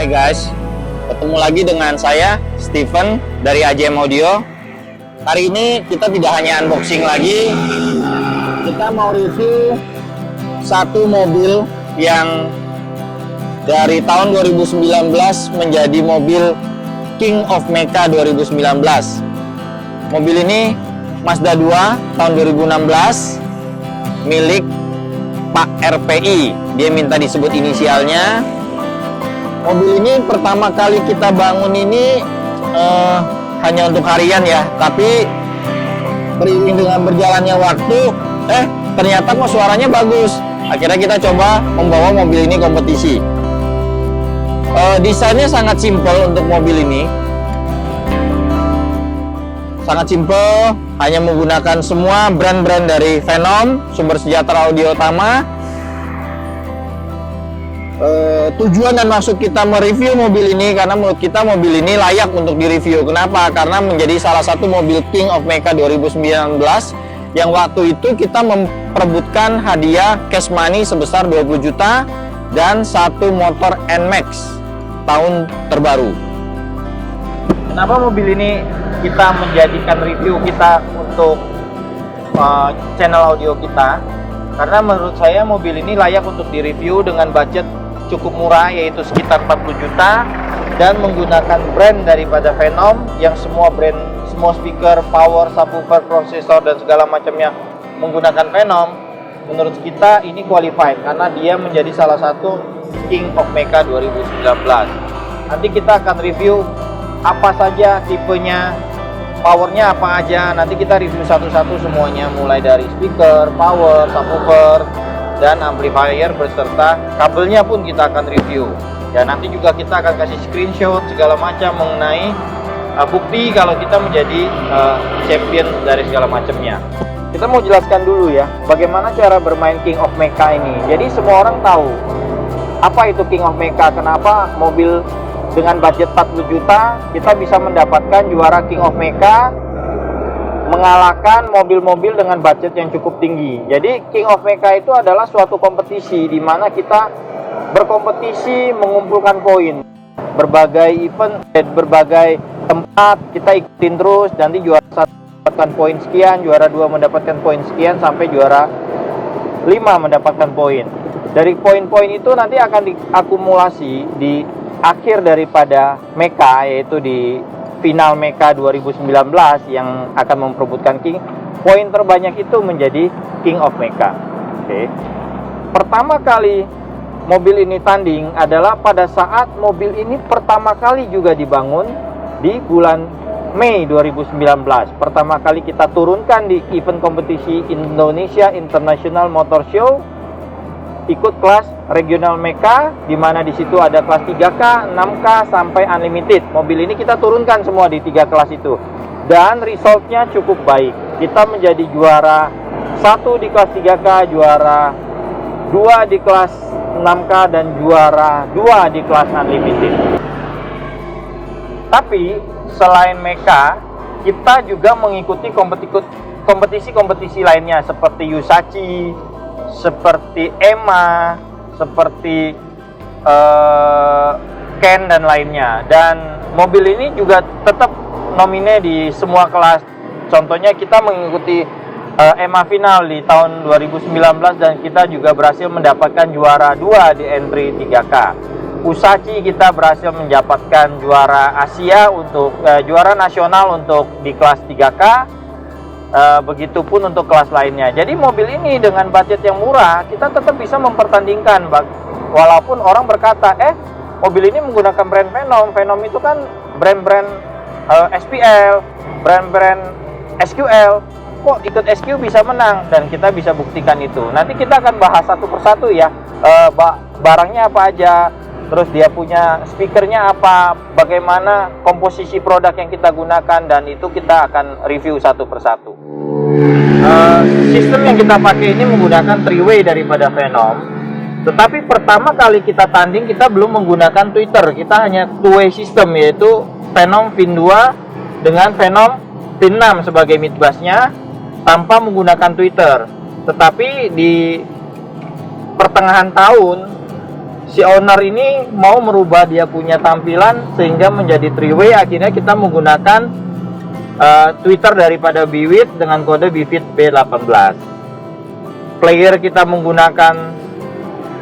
Hai guys, ketemu lagi dengan saya Steven dari AJM Audio. Hari ini kita tidak hanya unboxing lagi, kita mau review satu mobil yang dari tahun 2019 menjadi mobil King of Mecha 2019. Mobil ini Mazda 2 tahun 2016 milik Pak RPI. Dia minta disebut inisialnya. Mobil ini pertama kali kita bangun ini hanya untuk harian ya, tapi beriring dengan berjalannya waktu, ternyata kok suaranya bagus. Akhirnya kita coba membawa mobil ini kompetisi. Desainnya sangat simpel untuk mobil ini. Sangat simpel, hanya menggunakan semua brand-brand dari Venom, sumber sejahtera audio utama. Tujuan dan maksud kita mereview mobil ini karena menurut kita mobil ini layak untuk direview. Kenapa? Karena menjadi salah satu mobil King of Mecha 2019 yang waktu itu kita memperebutkan hadiah cash money sebesar 20 juta dan satu motor NMAX tahun terbaru. Kenapa mobil ini kita menjadikan review kita untuk channel audio kita? Karena menurut saya mobil ini layak untuk direview dengan budget cukup murah, yaitu sekitar 40 juta, dan menggunakan brand daripada Venom yang semua speaker, power, subwoofer, prosesor dan segala macamnya menggunakan Venom. Menurut kita ini qualified karena dia menjadi salah satu King of Mecha 2019. Nanti kita akan review apa saja tipenya, powernya apa aja. Nanti kita review satu-satu semuanya, mulai dari speaker, power, subwoofer, dan amplifier beserta kabelnya pun kita akan review. Dan nanti juga kita akan kasih screenshot segala macam mengenai bukti kalau kita menjadi champion dari segala macamnya. Kita mau jelaskan dulu ya, bagaimana cara bermain King of Mecha ini. Jadi semua orang tahu apa itu King of Mecha, kenapa mobil dengan budget 40 juta kita bisa mendapatkan juara King of Mecha, mengalahkan mobil-mobil dengan budget yang cukup tinggi. Jadi King of Mecha itu adalah suatu kompetisi di mana kita berkompetisi mengumpulkan poin. Berbagai event, berbagai tempat kita ikutin terus. Nanti juara 1 mendapatkan poin sekian, juara 2 mendapatkan poin sekian, sampai juara 5 mendapatkan poin. Dari poin-poin itu nanti akan diakumulasi di akhir daripada Mecha, yaitu di final Mecha 2019 yang akan memperebutkan King. Poin terbanyak itu menjadi King of Mecha. Oke. Pertama kali mobil ini tanding adalah pada saat mobil ini pertama kali juga dibangun di bulan Mei 2019. Pertama kali kita turunkan di event kompetisi Indonesia International Motor Show, ikut kelas regional Mecha, di mana di situ ada kelas 3K, 6K sampai unlimited. Mobil ini kita turunkan semua di 3 kelas itu. Dan resultnya cukup baik. Kita menjadi juara 1 di kelas 3K, juara 2 di kelas 6K, dan juara 2 di kelas unlimited. Tapi selain Mecha, kita juga mengikuti kompetisi-kompetisi lainnya seperti Yusachi, seperti EMA, seperti Ken dan lainnya. Dan mobil ini juga tetap nomine di semua kelas. Contohnya kita mengikuti EMA final di tahun 2019 dan kita juga berhasil mendapatkan juara 2 di entry 3K. Usachi kita berhasil mendapatkan juara Asia untuk juara nasional untuk di kelas 3K. Begitupun untuk kelas lainnya. Jadi mobil ini dengan budget yang murah kita tetap bisa mempertandingkan. Walaupun orang berkata mobil ini menggunakan brand Venom. Venom itu kan brand-brand SPL, brand-brand SQL. Kok ikut SQ bisa menang? Dan kita bisa buktikan itu. Nanti kita akan bahas satu persatu ya, barangnya apa aja, terus dia punya speakernya apa, bagaimana komposisi produk yang kita gunakan, dan itu kita akan review satu persatu. Sistem yang kita pakai ini menggunakan 3-way daripada Venom. Tetapi pertama kali kita tanding kita belum menggunakan Twitter, kita hanya 2-way system, yaitu Venom VIN 2 dengan Venom VIN 6 sebagai midbassnya tanpa menggunakan Twitter. Tetapi di pertengahan tahun si owner ini mau merubah dia punya tampilan sehingga menjadi 3-way. Akhirnya kita menggunakan tweeter daripada Bwit dengan kode Bwit B18. Player kita menggunakan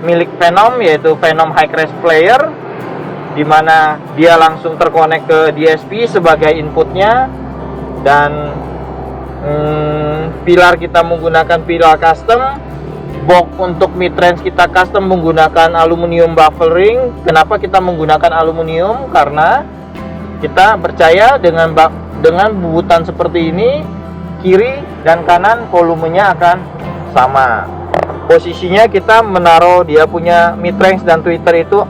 milik Venom, yaitu Venom High Crash Player, dimana dia langsung terkonek ke DSP sebagai inputnya. Dan pilar kita menggunakan pilar custom. Box untuk midrange kita custom menggunakan aluminium baffle ring. Kenapa kita menggunakan aluminium? Karena kita percaya dengan bubutan seperti ini, kiri dan kanan volumenya akan sama. Posisinya kita menaruh dia punya midrange dan tweeter itu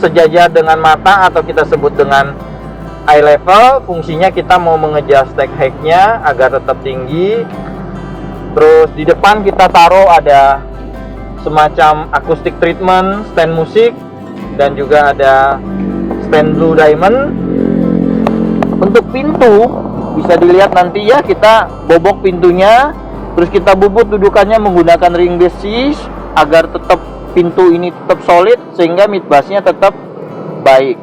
sejajar dengan mata, atau kita sebut dengan eye level. Fungsinya kita mau mengejar stack height-nya agar tetap tinggi. Terus di depan kita taruh ada semacam acoustic treatment, stand musik, dan juga ada stand blue diamond. Untuk pintu bisa dilihat nanti ya, kita bobok pintunya, terus kita bubut dudukannya menggunakan ring basis agar tetap pintu ini tetap solid sehingga mid bassnya tetap baik.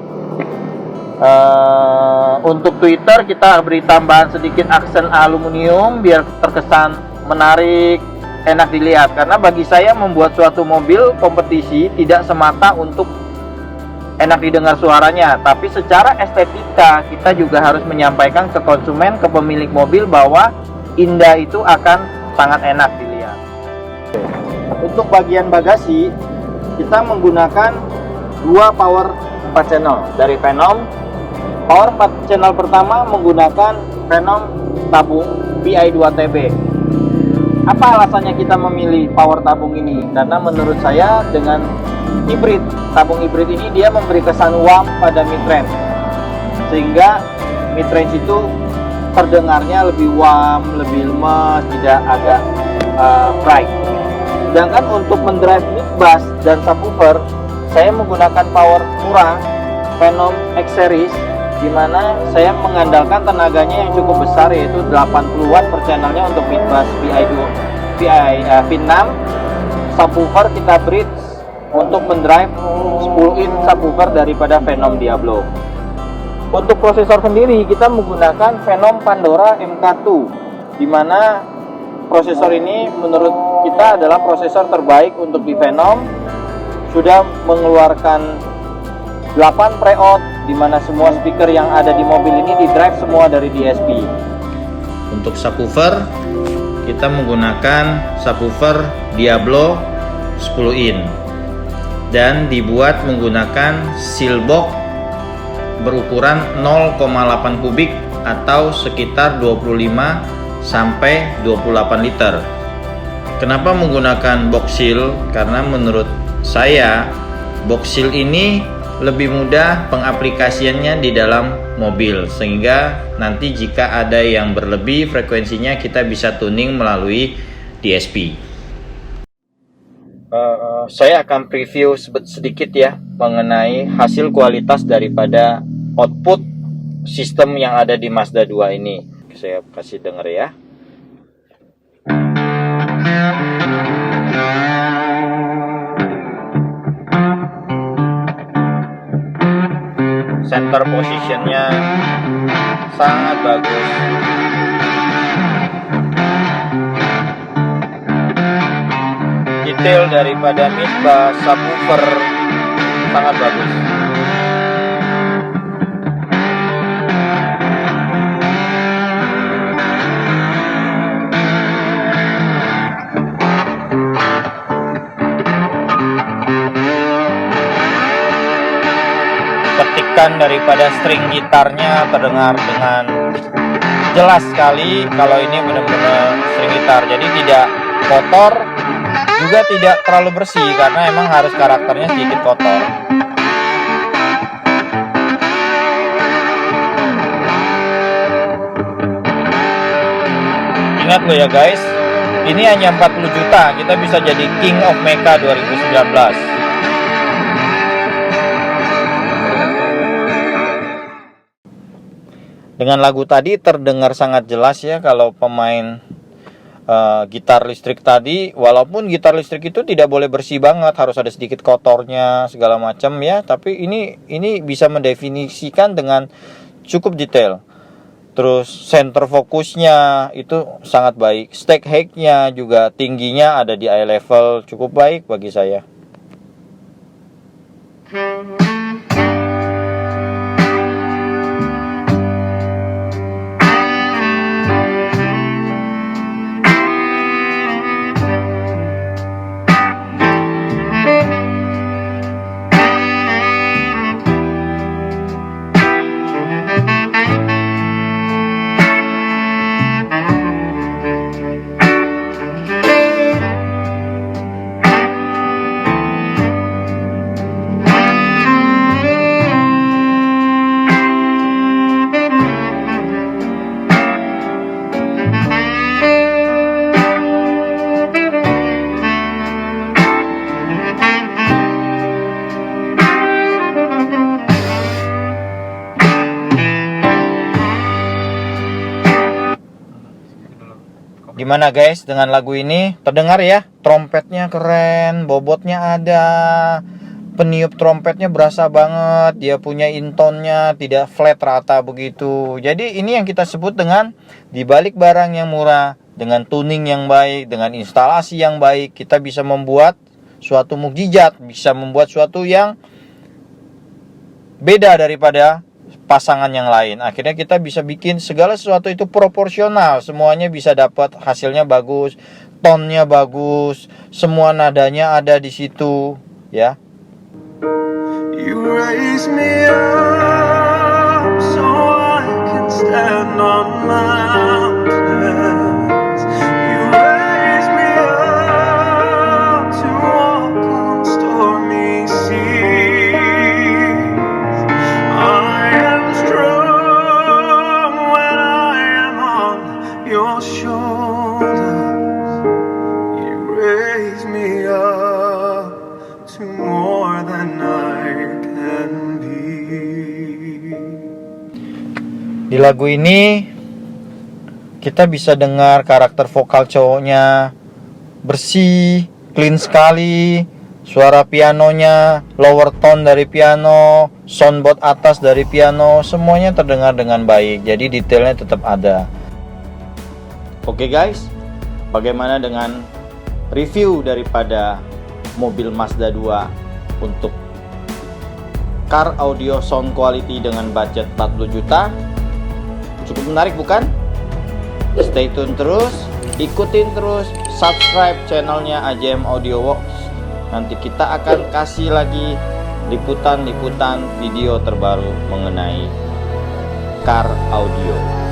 Untuk tweeter kita beri tambahan sedikit aksen aluminium biar terkesan menarik, enak dilihat. Karena bagi saya membuat suatu mobil kompetisi tidak semata untuk enak didengar suaranya, tapi secara estetika kita juga harus menyampaikan ke konsumen, ke pemilik mobil, bahwa indah itu akan sangat enak dilihat. Untuk bagian bagasi kita menggunakan dua power 4 channel dari Venom. Power 4 channel pertama menggunakan Venom tabung PI2TB. Apa alasannya kita memilih power tabung ini? Karena menurut saya dengan hybrid, tabung hybrid ini dia memberi kesan warm pada midrange, sehingga midrange itu terdengarnya lebih warm, lebih lemas, tidak agak bright. Sedangkan untuk mendrive mid bass dan subwoofer, saya menggunakan power murah Venom X Series, di mana saya mengandalkan tenaganya yang cukup besar, yaitu 80 watt per channelnya untuk mid bass PI6. Subwoofer kita bridge untuk mendrive 10 in subwoofer daripada Venom Diablo. Untuk prosesor sendiri kita menggunakan Venom Pandora MK2, di mana prosesor ini menurut kita adalah prosesor terbaik untuk di Venom. Sudah mengeluarkan 8 preout, di mana semua speaker yang ada di mobil ini di drive semua dari DSP. Untuk subwoofer kita menggunakan subwoofer Diablo 10 in dan dibuat menggunakan sealbox berukuran 0,8 kubik atau sekitar 25 sampai 28 liter. Kenapa menggunakan box seal? Karena menurut saya box seal ini lebih mudah pengaplikasiannya di dalam mobil, sehingga nanti jika ada yang berlebih frekuensinya kita bisa tuning melalui DSP. Saya akan preview sedikit ya mengenai hasil kualitas daripada output sistem yang ada di Mazda 2 ini. Saya kasih denger ya. Center positionnya sangat bagus. Detail daripada mid bass subwoofer sangat bagus. Ketikan daripada string gitarnya terdengar dengan jelas sekali. Kalau ini benar-benar string gitar, jadi tidak kotor, juga tidak terlalu bersih karena emang harus karakternya sedikit kotor. Ingat lo ya guys, ini hanya 40 juta, kita bisa jadi King of Mecha 2019. Dengan lagu tadi terdengar sangat jelas ya kalau pemain gitar listrik tadi, walaupun gitar listrik itu tidak boleh bersih banget, harus ada sedikit kotornya segala macam ya, tapi ini bisa mendefinisikan dengan cukup detail. Terus center fokusnya itu sangat baik, stack height-nya juga tingginya ada di eye level, cukup baik bagi saya. Gimana guys dengan lagu ini? Terdengar ya? Trompetnya keren, bobotnya ada, peniup trompetnya berasa banget, dia punya intonnya tidak flat rata begitu. Jadi ini yang kita sebut dengan dibalik barang yang murah, dengan tuning yang baik, dengan instalasi yang baik, kita bisa membuat suatu mukjizat, bisa membuat suatu yang beda daripada pasangan yang lain. Akhirnya kita bisa bikin segala sesuatu itu proporsional, semuanya bisa dapat hasilnya bagus, tonnya bagus, semua nadanya ada di situ, ya. You raise me up so I can stand on mountains. You raise me up to walk on stormy seas. I am strong when I am on your shoulders. You raise me up to more than I can be. Di lagu ini kita bisa dengar karakter vokal cowoknya bersih, clean sekali. Suara pianonya, lower tone dari piano, soundboard atas dari piano, semuanya terdengar dengan baik. Jadi detailnya tetap ada. Oke guys, bagaimana dengan review daripada mobil Mazda 2 untuk car audio sound quality dengan budget 40 juta? Cukup menarik bukan? Stay tune terus, ikutin terus, subscribe channelnya AJM Audio Works. Nanti kita akan kasih lagi liputan-liputan video terbaru mengenai car audio.